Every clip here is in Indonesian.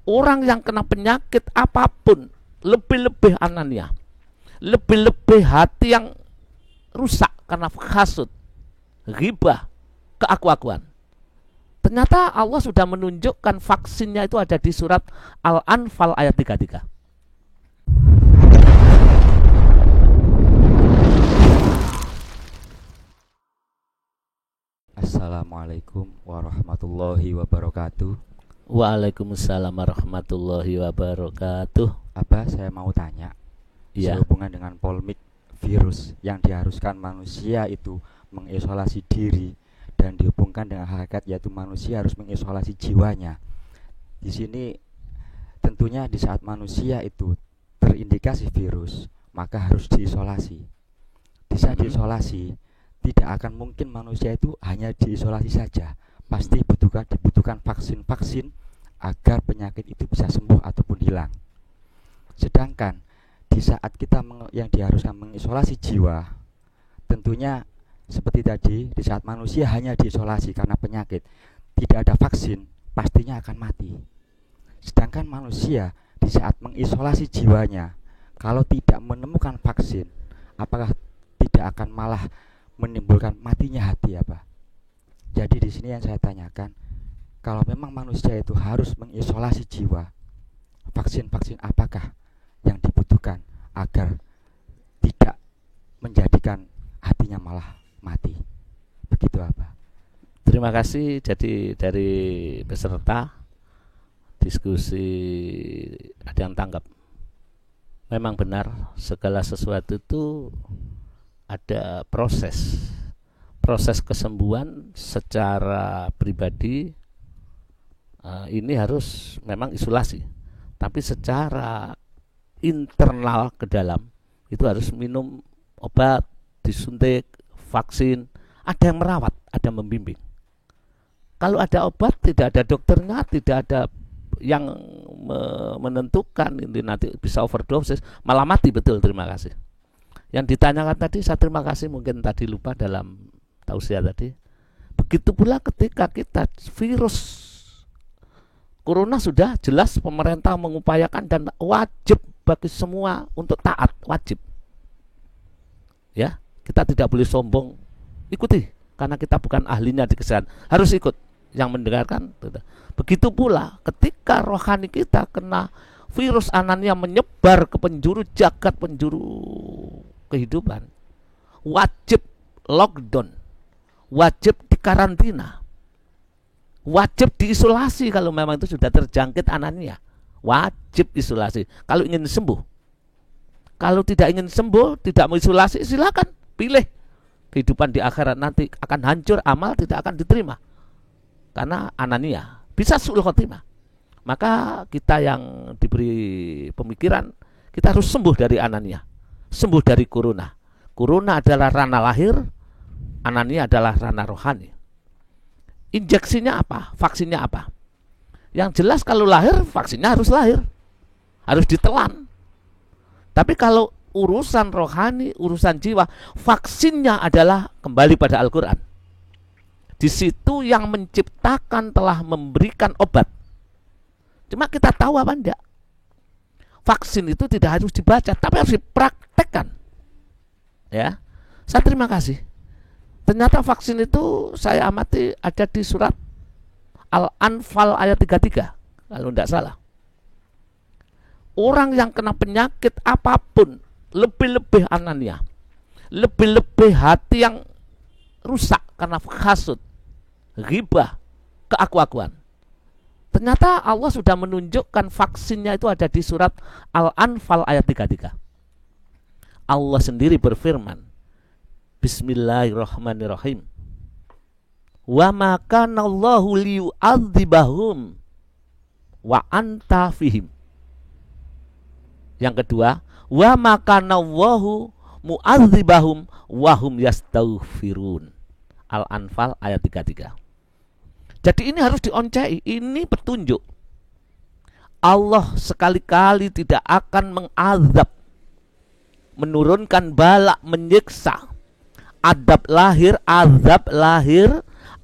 Orang yang kena penyakit apapun, lebih-lebih anania, lebih-lebih hati yang rusak karena hasud, ghibah, keaku-akuan. Ternyata Allah sudah menunjukkan vaksinnya itu ada di surat Al-Anfal ayat 33. Assalamualaikum warahmatullahi wabarakatuh. Waalaikumsalam warahmatullahi wabarakatuh. Abah, saya mau tanya, Ya, sehubungan dengan polemik virus yang diharuskan manusia itu mengisolasi diri dan dihubungkan dengan hakikat yaitu manusia harus mengisolasi jiwanya. Di sini tentunya di saat manusia itu terindikasi virus, maka harus diisolasi. Di saat diisolasi, tidak akan mungkin manusia itu hanya diisolasi saja. Pasti dibutuhkan vaksin-vaksin agar penyakit itu bisa sembuh ataupun hilang. Sedangkan di saat kita yang diharuskan mengisolasi jiwa, tentunya seperti tadi, di saat manusia hanya diisolasi karena penyakit, tidak ada vaksin, pastinya akan mati. Sedangkan manusia di saat mengisolasi jiwanya, kalau tidak menemukan vaksin, apakah tidak akan malah menimbulkan matinya hati apa? Jadi di sini yang saya tanyakan, kalau memang manusia itu harus mengisolasi jiwa, vaksin-vaksin apakah yang dibutuhkan agar tidak menjadikan hatinya malah mati? Begitu apa? terima kasih. Jadi dari peserta diskusi ada yang tanggap. Memang benar segala sesuatu itu ada proses kesembuhan secara pribadi. Ini harus memang isolasi, tapi secara internal ke dalam itu harus minum obat, disuntik, vaksin, ada yang merawat, ada yang membimbing. Kalau ada obat, tidak ada dokternya, tidak ada yang menentukan, ini nanti bisa overdosis, malah mati. Betul, terima kasih. Yang ditanyakan tadi, saya terima kasih, mungkin tadi lupa dalam tausiah tadi. Begitu pula ketika kita virus Corona sudah jelas pemerintah mengupayakan dan wajib bagi semua untuk taat, wajib. Ya, kita tidak boleh sombong, ikuti karena kita bukan ahlinya di kesehatan, harus ikut yang mendengarkan. Begitu pula ketika rohani kita kena virus anania menyebar ke penjuru jagat, penjuru kehidupan, wajib lockdown, wajib dikarantina, wajib diisolasi kalau memang itu sudah terjangkit anania. Wajib isolasi kalau ingin sembuh. Kalau tidak ingin sembuh, tidak mau isolasi, silakan pilih. Kehidupan di akhirat nanti akan hancur, amal tidak akan diterima karena anania, bisa su'ul khotimah. Maka kita yang diberi pemikiran, kita harus sembuh dari anania, sembuh dari corona. Corona adalah ranah lahir, anania adalah ranah rohani. Injeksinya apa? Vaksinnya apa? Yang jelas kalau lahir, vaksinnya harus lahir, harus ditelan. Tapi kalau urusan rohani, urusan jiwa, vaksinnya adalah kembali pada Al-Quran. Di situ yang menciptakan telah memberikan obat. Cuma kita tahu apa enggak? Vaksin itu tidak harus dibaca, tapi harus dipraktekkan. Ya, saya terima kasih. Ternyata vaksin itu saya amati ada di surat Al-Anfal ayat 33, kalau tidak salah. Orang yang kena penyakit apapun, lebih-lebih anania, lebih-lebih hati yang rusak karena hasud, ghibah, keaku-akuan. Ternyata Allah sudah menunjukkan vaksinnya itu ada di surat Al-Anfal ayat 33. Allah sendiri berfirman, Bismillahirrahmanirrahim. Wa ma kana Allahu liyu'adzibahum wa anta fihim. Yang kedua, wa ma kana Allahu mu'adzibahum wa hum yastaghfirun. Al-Anfal ayat 33. Jadi ini harus dioncei, ini petunjuk. Allah sekali-kali tidak akan mengazab, menurunkan bala, menyiksa. Azab lahir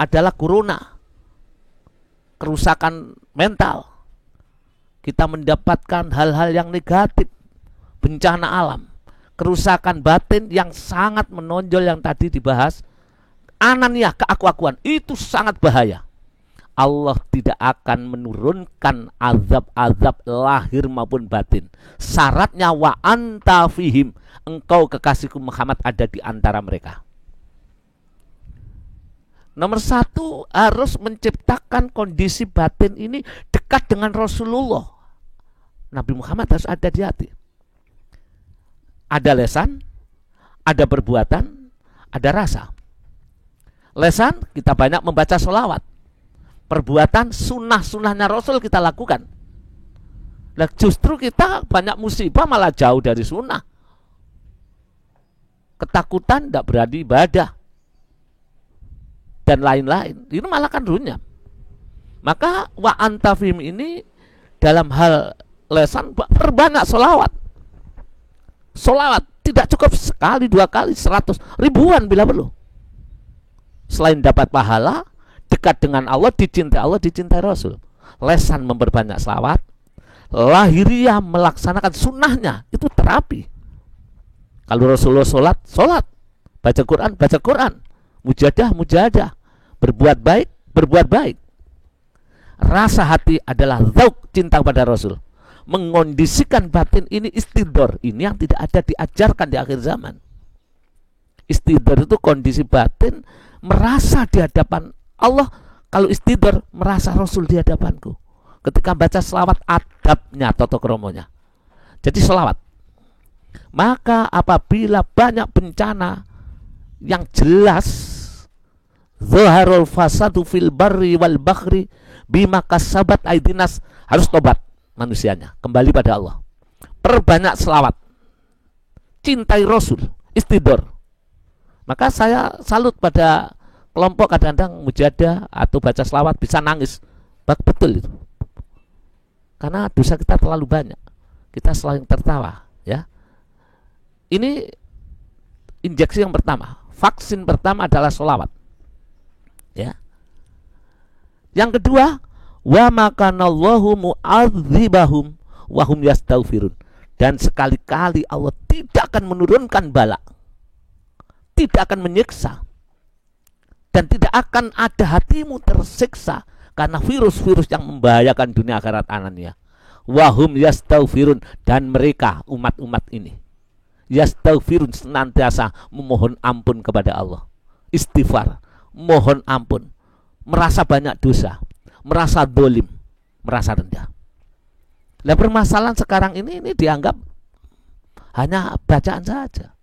adalah corona, kerusakan mental, kita mendapatkan hal-hal yang negatif, bencana alam, kerusakan batin yang sangat menonjol yang tadi dibahas. Ananiah, keaku-akuan, itu sangat bahaya. Allah tidak akan menurunkan azab-azab lahir maupun batin. Syaratnya wa anta fihim, engkau kekasihku Muhammad ada di antara mereka. Nomor satu, harus menciptakan kondisi batin ini dekat dengan Rasulullah. Nabi Muhammad harus ada di hati. Ada lesan, ada perbuatan, ada rasa. Lesan, kita banyak membaca sholawat. Perbuatan, sunnah-sunnahnya Rasul kita lakukan. Nah, justru kita banyak musibah malah jauh dari sunnah. Ketakutan, tidak berani ibadah, dan lain-lain. Itu malah kan runyam. Maka wa antafim ini dalam hal lesan perbanyak sholawat. Sholawat tidak cukup sekali, 2 kali, 100, ribuan bila perlu. Selain dapat pahala, dekat dengan Allah, dicintai Rasul. Lesan memperbanyak sholawat, lahiriah melaksanakan sunnahnya, itu terapi. Kalau Rasulullah sholat, baca Quran, mujahadah, berbuat baik. Rasa hati adalah zauk, cinta pada Rasul. Mengondisikan batin ini istidor, ini yang tidak ada diajarkan di akhir zaman. Istidor itu kondisi batin merasa di hadapan Allah. Kalau istidor merasa Rasul di hadapanku. Ketika baca selawat, adabnya, tata kromonya. Jadi selawat. Maka apabila banyak bencana yang jelas, zaharul fasadu fil barri wal bakhri bima kasabat aidinas, harus tobat manusianya, kembali pada Allah. Perbanyak selawat, cintai Rasul, istidor. Maka saya salut pada kelompok kadang-kadang mujahadah atau baca selawat bisa nangis. Betul itu. Karena dosa kita terlalu banyak. Kita selalu tertawa, ya. Ini injeksi yang pertama. Vaksin pertama adalah sholawat, ya. Yang kedua, wa makanallahu mu'adzibahum wa hum yastaghfirun. Dan sekali-kali Allah tidak akan menurunkan bala, tidak akan menyiksa, dan tidak akan ada hatimu tersiksa karena virus-virus yang membahayakan dunia akhirat anania. Wahum yastaghfirun, dan mereka umat-umat ini yastaghfirun, senantiasa memohon ampun kepada Allah. Istighfar, mohon ampun, merasa banyak dosa, merasa dolim, merasa rendah. Nah, permasalahan sekarang ini dianggap hanya bacaan saja.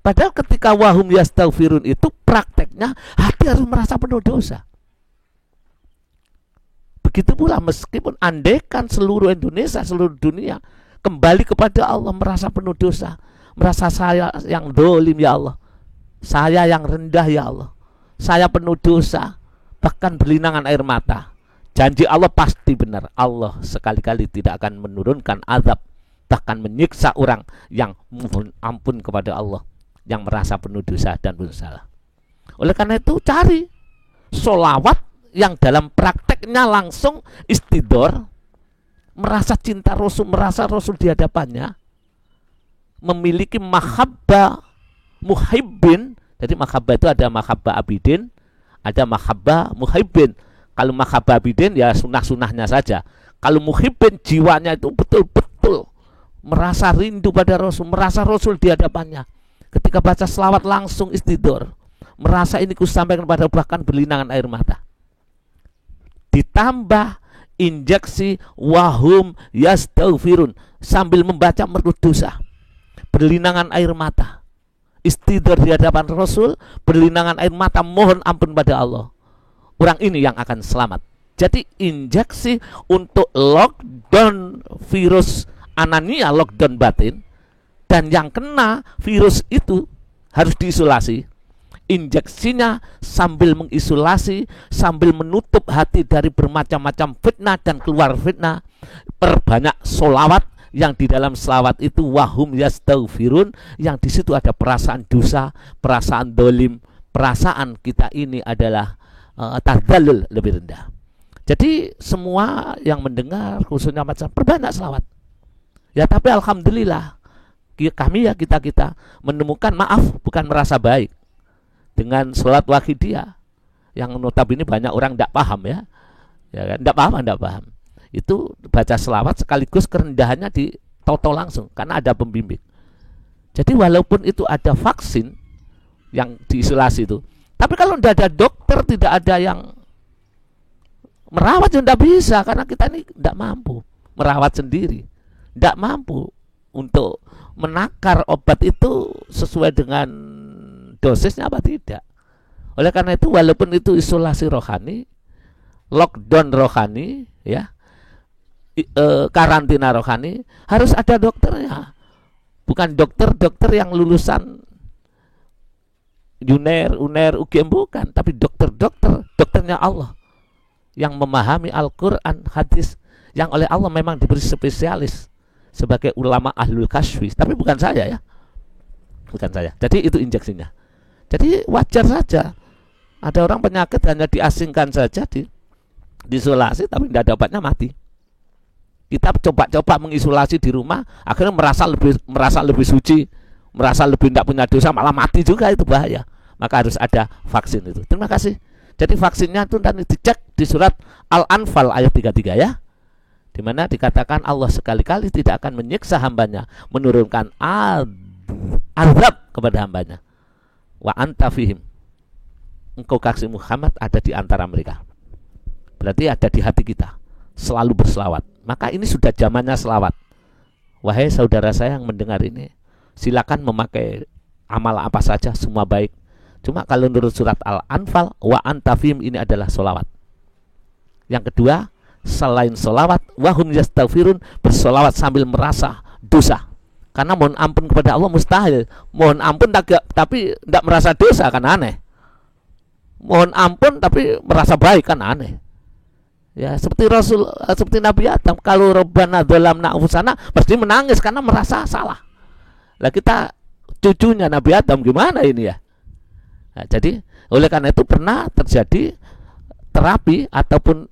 Padahal ketika wahum yastaghfirun itu prakteknya hati harus merasa penuh dosa. Begitu pula meskipun andaikan seluruh Indonesia, seluruh dunia kembali kepada Allah merasa penuh dosa, merasa saya yang dolim ya Allah, saya yang rendah ya Allah, saya penuh dosa, bahkan berlinangan air mata. Janji Allah pasti benar. Allah sekali-kali tidak akan menurunkan azab, bahkan menyiksa orang yang mohon ampun kepada Allah, yang merasa penuh dosa dan bersalah. Oleh karena itu cari sholawat yang dalam prakteknya langsung istidor, merasa cinta Rasul, merasa Rasul di hadapannya, memiliki mahabbah muhibbin. Jadi mahabbah itu ada mahabbah abidin, ada mahabbah muhibbin. Kalau mahabbah abidin ya sunnah-sunnahnya saja. Kalau muhibbin jiwanya itu betul-betul merasa rindu pada Rasul, merasa Rasul di hadapannya. Ketika baca selawat langsung istidor, merasa ini kusampaikan kepada, bahkan berlinangan air mata. Ditambah injeksi wahum yastaghfirun, sambil membaca merdu dosa, berlinangan air mata, istidor di hadapan Rasul, berlinangan air mata, mohon ampun pada Allah. Orang ini yang akan selamat. Jadi injeksi untuk lockdown virus anania, lockdown batin, dan yang kena virus itu harus diisolasi. Injeksinya sambil mengisolasi, sambil menutup hati dari bermacam-macam fitnah dan keluar fitnah. Perbanyak sholawat, yang di dalam selawat itu wahum yastaghfirun, yang di situ ada perasaan dosa, perasaan dolim, perasaan kita ini adalah tadzallul, lebih rendah. Jadi semua yang mendengar khususnya macam perbanyak selawat. Ya tapi alhamdulillah kami ya kita menemukan maaf bukan merasa baik dengan sholat wahidiyah yang notabene banyak orang tidak paham ya kan, tidak paham. Itu baca selawat sekaligus kerendahannya ditauto langsung karena ada pembimbing. Jadi walaupun itu ada vaksin yang diisolasi itu, tapi kalau tidak ada dokter, tidak ada yang merawat juga tidak bisa karena kita ini tidak mampu merawat sendiri, tidak mampu untuk menakar obat itu sesuai dengan dosisnya apa tidak. Oleh karena itu walaupun itu isolasi rohani, lockdown rohani, ya, karantina rohani, harus ada dokternya. Bukan dokter yang lulusan UNER, UGM bukan, tapi dokternya Allah yang memahami Al-Quran, hadis, yang oleh Allah memang diberi spesialis sebagai ulama ahlul kasfi, tapi bukan saya ya, bukan saya. Jadi itu injeksinya. Jadi wajar saja ada orang penyakit hanya diasingkan saja, diisolasi, tapi tidak ada obatnya, mati. Kita coba mengisolasi di rumah, akhirnya merasa lebih suci, merasa lebih tidak punya dosa, malah mati juga, itu bahaya. Maka harus ada vaksin itu. Terima kasih. Jadi vaksinnya itu nanti dicek di surat Al-Anfal ayat 33 ya, di mana dikatakan Allah sekali-kali tidak akan menyiksa hambanya, menurunkan azab kepada hambanya. Wa anta fihim, engkau kasih Muhammad ada di antara mereka. Berarti ada di hati kita, selalu berselawat. Maka ini sudah zamannya selawat. Wahai saudara saya yang mendengar ini, silakan memakai amal apa saja, semua baik. Cuma kalau menurut surat Al-Anfal, wa anta fihim, ini adalah solawat. Yang kedua, selain solawat, wahum yastaghfirun, bersolawat sambil merasa dosa. Karena mohon ampun kepada Allah mustahil. Mohon ampun tapi tidak merasa dosa, kan aneh. Mohon ampun tapi merasa baik, kan aneh. Ya, seperti Nabi Adam, kalau Rabbana dzalamna anfusana pasti menangis karena merasa salah. Lah kita cucunya Nabi Adam gimana ini ya? Nah, jadi oleh karena itu pernah terjadi terapi ataupun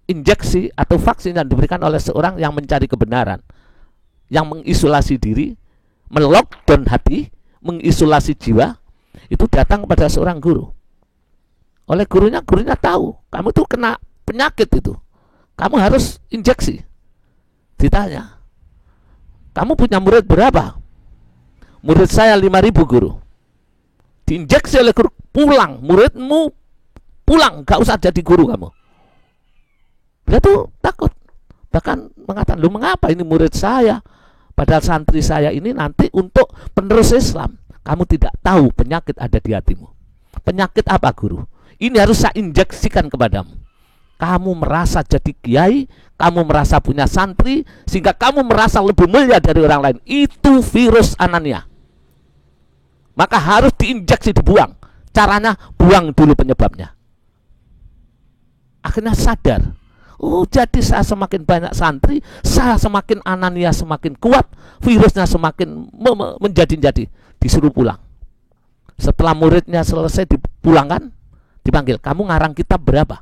injeksi atau vaksin yang diberikan oleh seorang yang mencari kebenaran, yang mengisolasi diri, melockdown hati, mengisolasi jiwa, itu datang kepada seorang guru. Oleh gurunya tahu kamu tuh kena penyakit itu, kamu harus injeksi. Ditanya, kamu punya murid berapa? Murid saya 5.000 guru. Diinjeksi oleh guru, pulang, muridmu pulang, gak usah jadi guru kamu. Dia tuh takut, bahkan mengatakan, lu mengapa ini murid saya, padahal santri saya ini nanti untuk penerus Islam. Kamu tidak tahu penyakit ada di hatimu. Penyakit apa guru? Ini harus saya injeksikan kepadamu. Kamu merasa jadi kiai, kamu merasa punya santri, sehingga kamu merasa lebih mulia dari orang lain. Itu virus Anania. Maka harus diinjeksi, dibuang. Caranya buang dulu penyebabnya. Akhirnya sadar, oh jadi saya semakin banyak santri, saya semakin Anania semakin kuat, virusnya semakin menjadi-jadi. Disuruh pulang. Setelah muridnya selesai dipulangkan, dipanggil, kamu ngarang kitab berapa?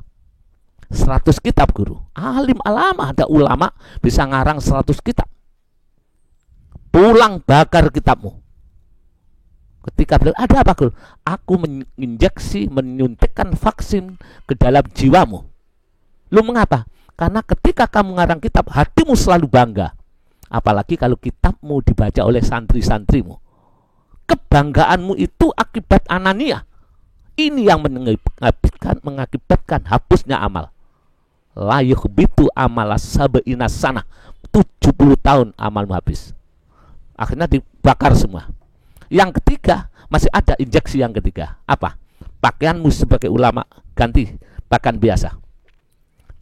100 kitab guru. Alim alama, ada ulama bisa ngarang 100 kitab. Pulang, bakar kitabmu. Ketika beliau, ada apa guru? Aku menginjeksi, menyuntikkan vaksin ke dalam jiwamu. Lu mengapa? Karena ketika kamu ngarang kitab, hatimu selalu bangga. Apalagi kalau kitabmu dibaca oleh santri-santrimu. Kebanggaanmu itu akibat Anania. Ini yang mengakibatkan hapusnya amal. La yukhbitu amala sab'ina sanah. 70 tahun amalmu habis. Akhirnya dibakar semua. Yang ketiga, masih ada injeksi yang ketiga. Apa? Pakaianmu sebagai ulama ganti pakaian biasa.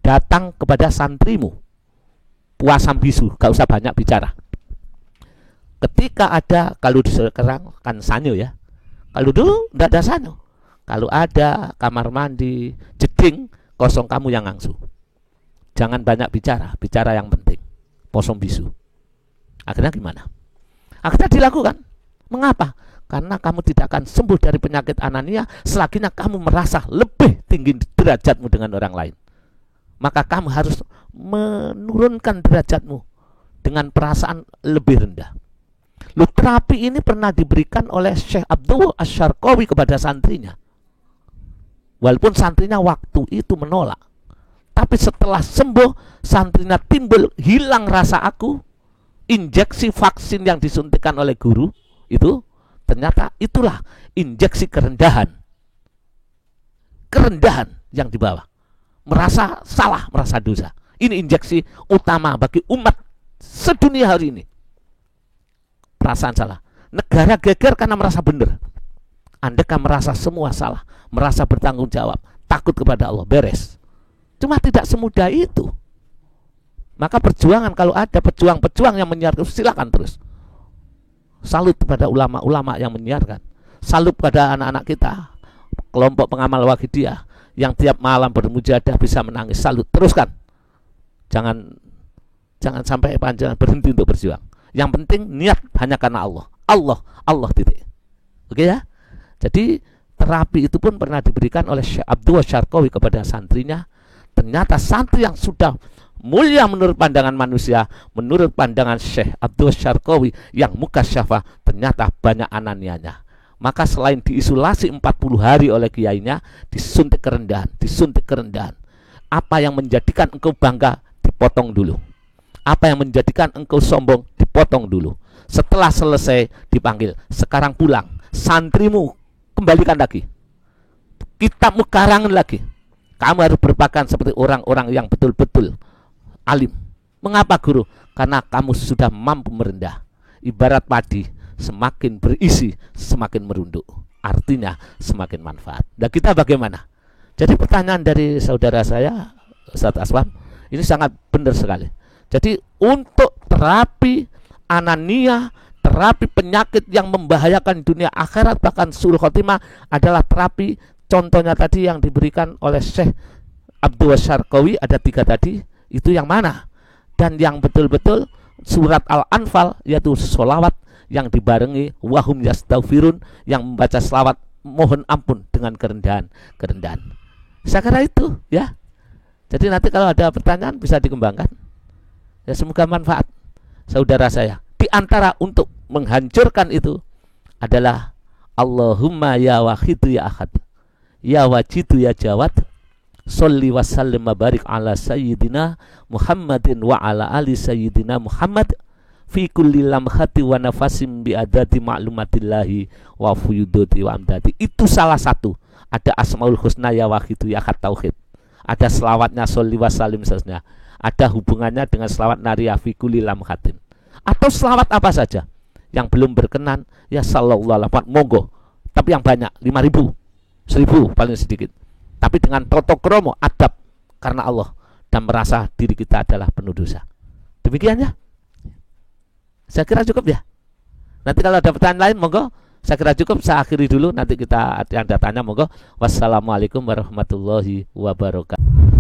Datang kepada santrimu, puasam bisu, gak usah banyak bicara. Ketika ada, kalau sekarang kan sanyo ya. Kalau dulu tidak ada sanyo. Kalau ada kamar mandi, jeding, kosong kamu yang ngangsu. Jangan banyak bicara, bicara yang penting. Kosong bisu. Akhirnya gimana? Akhirnya dilakukan. Mengapa? Karena kamu tidak akan sembuh dari penyakit Anania selaginya kamu merasa lebih tinggi derajatmu dengan orang lain. maka kamu harus menurunkan derajatmu dengan perasaan lebih rendah. Terapi ini pernah diberikan oleh Syekh Abdul Asyarqawi kepada santrinya. Walaupun santrinya waktu itu menolak, tapi setelah sembuh, santrinya timbul hilang rasa aku. Injeksi vaksin yang disuntikan oleh guru itu ternyata itulah injeksi kerendahan. Kerendahan yang dibawa. Merasa salah, merasa dosa. Ini injeksi utama bagi umat sedunia hari ini. Perasaan salah. Negara geger karena merasa benar. Andaikan merasa semua salah, merasa bertanggung jawab, takut kepada Allah, beres. Cuma tidak semudah itu. Maka perjuangan, kalau ada pejuang-pejuang yang menyiarkan, silakan terus. Salut kepada ulama-ulama yang menyiarkan. Salut pada anak-anak kita, kelompok pengamal Wahidiyah yang tiap malam bermujahadah bisa menangis. Salut, teruskan. Jangan sampai panjang berhenti untuk berjuang. Yang penting niat hanya karena Allah. Allah titik. Oke ya? Jadi terapi itu pun pernah diberikan oleh Syekh Abdul Asyarqawi kepada santrinya. Ternyata santri yang sudah mulia menurut pandangan manusia, menurut pandangan Syekh Abdul Asyarqawi yang mukasyafah, ternyata banyak ananianya. Maka selain diisolasi 40 hari oleh kiainya, disuntik kerendahan. Apa yang menjadikan engkau bangga, dipotong dulu. Apa yang menjadikan engkau sombong, dipotong dulu. Setelah selesai dipanggil, sekarang pulang. Santrimu kembalikan lagi. Kitabmu karangan lagi. Kamu harus berpakaian seperti orang-orang yang betul-betul alim. Mengapa guru? Karena kamu sudah mampu merendah. Ibarat padi, semakin berisi semakin merunduk. Artinya semakin manfaat. Dan kita bagaimana? Jadi pertanyaan dari saudara saya, Ustaz Aswam, ini sangat benar sekali. Jadi untuk terapi anania, terapi penyakit yang membahayakan dunia akhirat bahkan suul khotimah adalah terapi. Contohnya tadi yang diberikan oleh Syekh Abdul Asyarqawi, ada 3 tadi. Itu yang mana? Dan yang betul-betul surat Al-Anfal, yaitu sholawat yang dibarengi wahum yastaghfirun, yang membaca selawat mohon ampun dengan kerendahan. Saya kira itu ya. Jadi nanti kalau ada pertanyaan bisa dikembangkan. Ya, semoga manfaat. Saudara saya, di antara untuk menghancurkan itu adalah Allahumma ya wahidu ya ahad, ya wajidu ya jawad, sholli wa sallim wa barik ala sayyidina Muhammadin wa ala ali sayyidina Muhammad fi kulli lamhati wa nafasim bi adati ma'lumatillahi wa fuyudati wa amdati. Itu salah satu. Ada asmaul husna ya wahidu ya ahad tauhid. Ada selawatnya sholli wa sallim seterusnya. Ada hubungannya dengan selawat nariyah fi kulli lamhatin. Atau selawat apa saja yang belum berkenan, ya sallallahu alaihi wasallam, monggo. Tapi yang banyak, 5.000, 1.000 paling sedikit. Tapi dengan toto kromo, adab karena Allah, dan merasa diri kita adalah penuh dosa. Demikian ya. Saya kira cukup ya. Nanti kalau ada pertanyaan lain, monggo. Saya kira cukup, saya akhiri dulu. Nanti kita yang ada tanya, monggo. Wassalamualaikum warahmatullahi wabarakatuh.